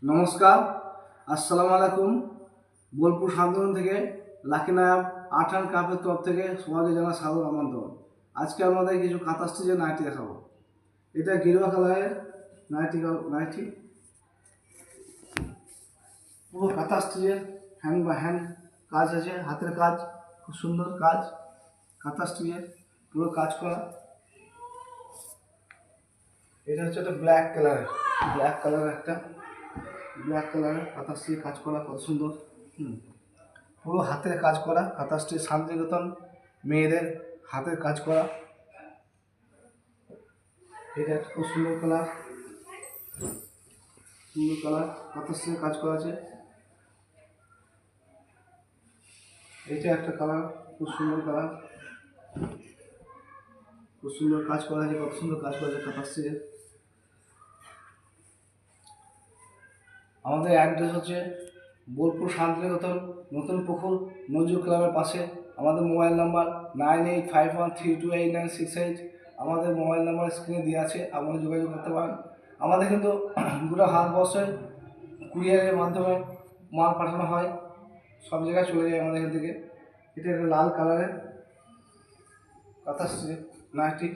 নমস্কার, আসসালামু আলাইকুম। বোলপুর শান্তনু থেকে লাকি নায়াব আর্ট অ্যান্ড ক্রাফটের তরফ থেকে সবাইকে জানা সাদর আমন্ত্রণ। আজকে আমাদের কিছু কাঁথা স্টিচের নাইটি দেখাবো। এটা গেরুয়া কালারের নাইটি পুরো কাঁথা স্টিচের হ্যান্ড কাজ আছে, হাতের কাজ, খুব সুন্দর কাজ। কাঁথা স্টিচের পুরো কাজ করা। এটা হচ্ছে একটা ব্ল্যাক কালারের কাঁথা স্টিচের কাজ করা, কত সুন্দর। পুরো হাতের কাজ করা কাঁথা স্টিচ, শান্তিনিকেতন মেয়েদের হাতের কাজ করা। এটা একটা খুব সুন্দর কালার কাঁথা স্টিচের কাজ করা আছে। এটা একটা কালার, খুব সুন্দর কালার, খুব সুন্দর কাজ করা আছে, কত সুন্দর কাজ করা আছে কাঁথা স্টিচের। আমাদের অ্যাড্রেস হচ্ছে বোলপুর শান্তিনিকেতন নতুন পুকুর নজরুল ক্লাবের পাশে। আমাদের মোবাইল নাম্বার 9851328968। আমাদের মোবাইল নাম্বার স্ক্রিনে দেওয়া আছে, আপনারা যোগাযোগ করতে পারেন। আমাদের কিন্তু গোটা ভারতবর্ষে কুরিয়ারের মাধ্যমে মাল পাঠানো হয়, সব জায়গায় চলে যায় আমাদের এখান থেকে। এটা একটা লাল কালারের কাঁথা স্টিচের নাইটি।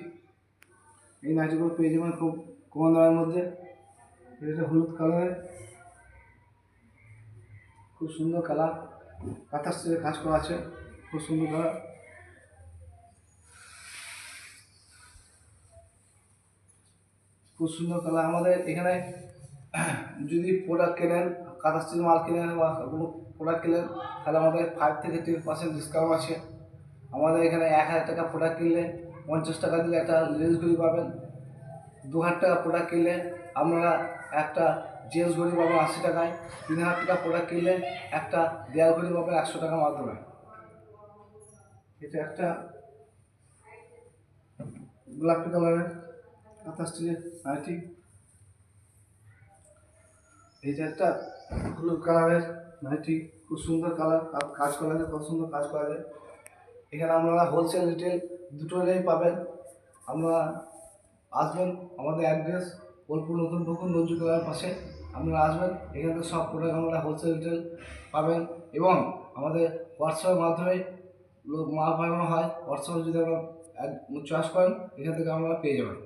এই নাইটিগুলো পেয়ে যাবেন খুব কম দামের মধ্যে। এটা হলুদ কালারের, খুব সুন্দর কালার, কাঁথা স্টিচের কাজ করা আছে, খুব সুন্দর কালার। খুব সুন্দর কালার। আমাদের এখানে যদি প্রোডাক্ট কেনেন, কাঁথা স্টিচ মাল কেনেন বা কোনো প্রোডাক্ট কেনেন, তাহলে আমাদের 5 থেকে 10% ডিসকাউন্ট আছে। আমাদের এখানে 1000 টাকা প্রোডাক্ট কিনলে 50 টাকা দিলে একটা লেডিস ঘড়ি পাবেন। 2000 টাকা প্রোডাক্ট কিনলে আপনারা একটা জেন্টস ঘড়ি পাবেন 80 টাকায়। 3000 টাকা প্রোডাক্ট কিনলে একটা দেয়াল ঘড়ি পাবেন 100 টাকার মাধ্যমে। এটা একটা গোলাপি কালারের কাঁথা স্টিচের নাইটি। এটা একটা হলুদ কালারের নাইটি, খুব সুন্দর কালার, কাজ করা আছে, কত সুন্দর কাজ করা যায়। এখানে আপনারা হোলসেল রিটেল দুটোই পাবেন। আপনারা আসবেন, আমাদের অ্যাড্রেস বোলপুর নতুন পুকুর নজরুল ক্লাবের পাশে। আপনারা আসবেন, এখান থেকে সব প্রোডাক্ট আপনারা হোলসেল রিটেল পাবেন। এবং আমাদের হোয়াটসঅ্যাপের মাধ্যমে মাল পাঠানো হয়। হোয়াটসঅ্যাপে যদি আপনারা চয়েস করেন, এখান থেকে আপনারা পেয়ে যাবেন।